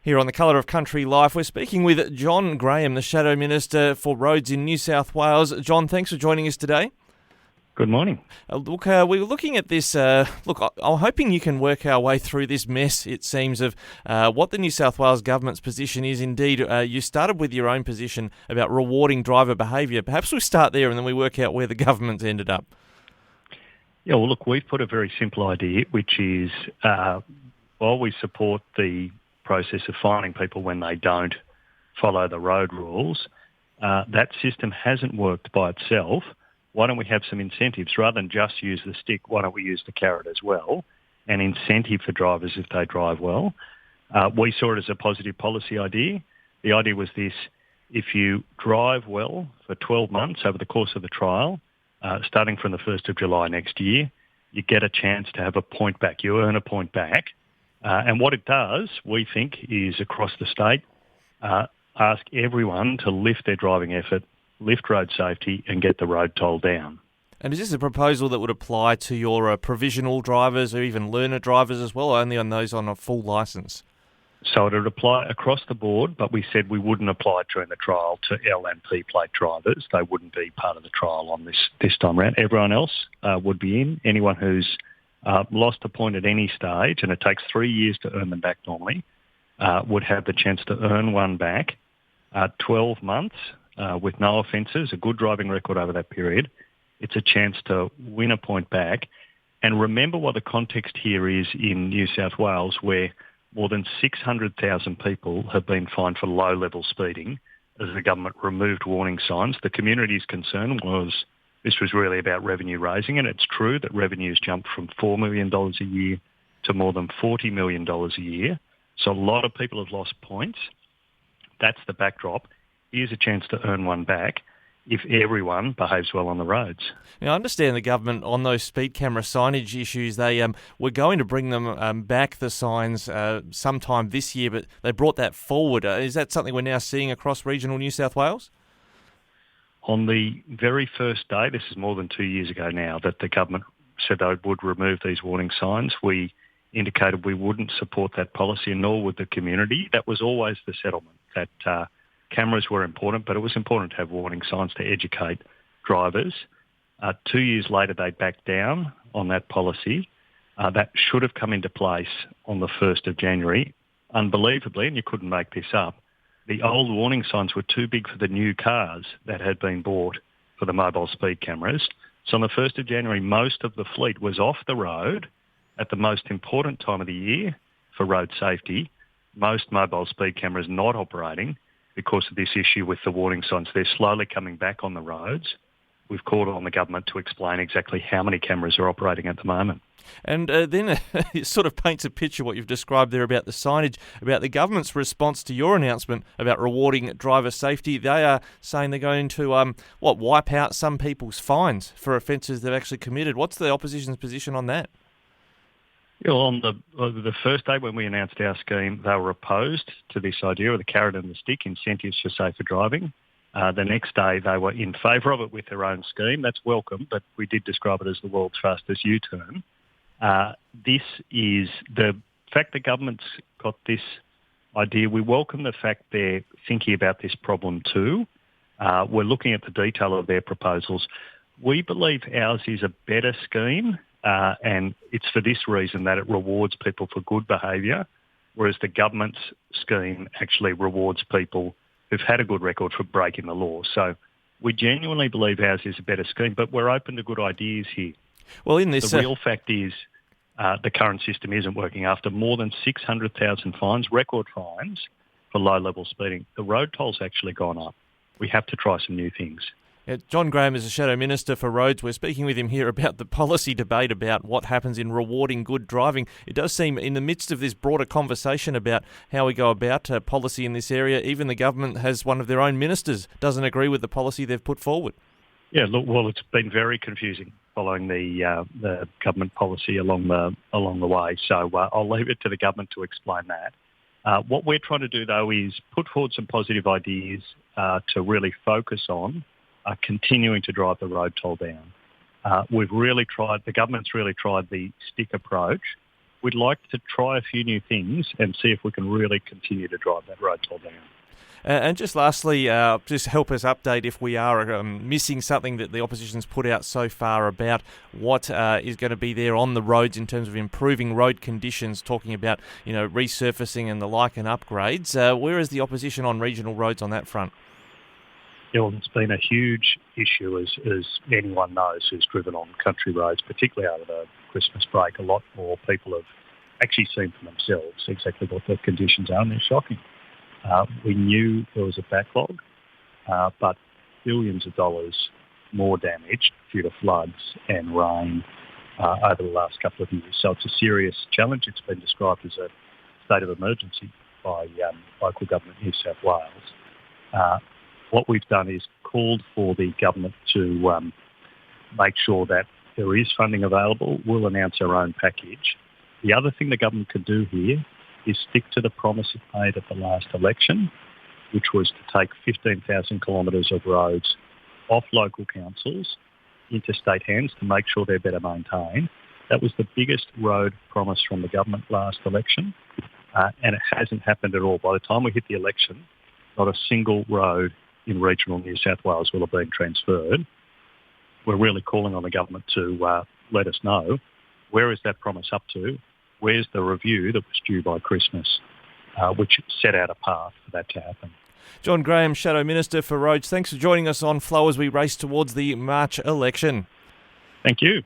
Here on The Colour of Country Life, we're speaking with John Graham, the Shadow Minister for Roads in New South Wales. John, thanks for joining us today. Good morning. We were looking at this. I'm hoping you can work our way through this mess, it seems, of what the New South Wales government's position is. Indeed, you started with your own position about rewarding driver behaviour. Perhaps we start there and then we work out where the government's ended up. Yeah, well, look, we've put a very simple idea, which is while we support the process of fining people when they don't follow the road rules, that system hasn't worked by itself. Why don't we have some incentives? Rather than just use the stick, why don't we use the carrot as well? An incentive for drivers if they drive well. We saw it as a positive policy idea. The idea was this: if you drive well for 12 months over the course of the trial, starting from the 1st of July next year, you get a chance to have a point back. You earn a point back. And what it does, we think, is across the state, ask everyone to lift their driving effort, lift road safety and get the road toll down. And is this a proposal that would apply to your provisional drivers or even learner drivers as well, or only on those on a full licence? So it would apply across the board, but we said we wouldn't apply it during the trial to L and P plate drivers. They wouldn't be part of the trial on this time around. Everyone else would be in. Anyone who's lost a point at any stage, and it takes 3 years to earn them back normally, would have the chance to earn one back. 12 months with no offences, a good driving record over that period. It's a chance to win a point back. And remember what the context here is in New South Wales, where more than 600,000 people have been fined for low-level speeding as the government removed warning signs. The community's concern was this was really about revenue raising, and it's true that revenues jumped from $4 million a year to more than $40 million a year. So a lot of people have lost points. That's the backdrop. Here's a chance to earn one back if everyone behaves well on the roads. Now, I understand the government on those speed camera signage issues, they were going to bring them back, the signs, sometime this year, but they brought that forward. Is that something we're now seeing across regional New South Wales? On the very first day, this is more than 2 years ago now, that the government said they would remove these warning signs, we indicated we wouldn't support that policy, and nor would the community. That was always the settlement, that cameras were important, but it was important to have warning signs to educate drivers. 2 years later, they backed down on that policy. That should have come into place on the 1st of January. Unbelievably, and you couldn't make this up, the old warning signs were too big for the new cars that had been bought for the mobile speed cameras. So on the 1st of January, most of the fleet was off the road at the most important time of the year for road safety. Most mobile speed cameras not operating because of this issue with the warning signs. They're slowly coming back on the roads. We've called on the government to explain exactly how many cameras are operating at the moment. And then it sort of paints a picture, what you've described there about the signage, about the government's response to your announcement about rewarding driver safety. They are saying they're going to, wipe out some people's fines for offences they've actually committed. What's the opposition's position on that? Yeah, well, on the first day when we announced our scheme, they were opposed to this idea of the carrot and the stick, incentives for safer driving. The next day they were in favour of it with their own scheme. That's welcome, but we did describe it as the world's fastest U-turn. This is the fact the government's got this idea. We welcome the fact they're thinking about this problem too. We're looking at the detail of their proposals. We believe ours is a better scheme, and it's for this reason, that it rewards people for good behaviour, whereas the government's scheme actually rewards people who've had a good record for breaking the law. So we genuinely believe ours is a better scheme, but we're open to good ideas here. Well, in this, the real fact is the current system isn't working. After more than 600,000 fines, record fines for low-level speeding, the road toll's actually gone up. We have to try some new things. John Graham is the Shadow Minister for Roads. We're speaking with him here about the policy debate about what happens in rewarding good driving. It does seem in the midst of this broader conversation about how we go about policy in this area, even the government has one of their own ministers doesn't agree with the policy they've put forward. Yeah, look, well, it's been very confusing following the government policy along the way. So I'll leave it to the government to explain that. What we're trying to do, though, is put forward some positive ideas to really focus on continuing to drive the road toll down. The government's really tried the stick approach. we'd like to try a few new things and see if we can really continue to drive that road toll down. And just lastly, just help us update if we are missing something that the opposition's put out so far about what is going to be there on the roads in terms of improving road conditions, talking about resurfacing and the like and upgrades. Where is the opposition on regional roads on that front? Yeah, well, it's been a huge issue, as anyone knows who's driven on country roads, particularly over the Christmas break. A lot more people have actually seen for themselves exactly what the conditions are, and they're shocking. We knew there was a backlog, but billions of dollars more damage due to floods and rain over the last couple of years. So it's a serious challenge. It's been described as a state of emergency by local government New South Wales. What we've done is called for the government to make sure that there is funding available. We'll announce our own package. The other thing the government could do here is stick to the promise it made at the last election, which was to take 15,000 kilometres of roads off local councils into state hands to make sure they're better maintained. That was the biggest road promise from the government last election, and it hasn't happened at all. By the time we hit the election, not a single road in regional New South Wales will have been transferred. We're really calling on the government to let us know, where is that promise up to? Where's the review that was due by Christmas, which set out a path for that to happen? John Graham, Shadow Minister for Roads, thanks for joining us on Flow as we race towards the March election. Thank you.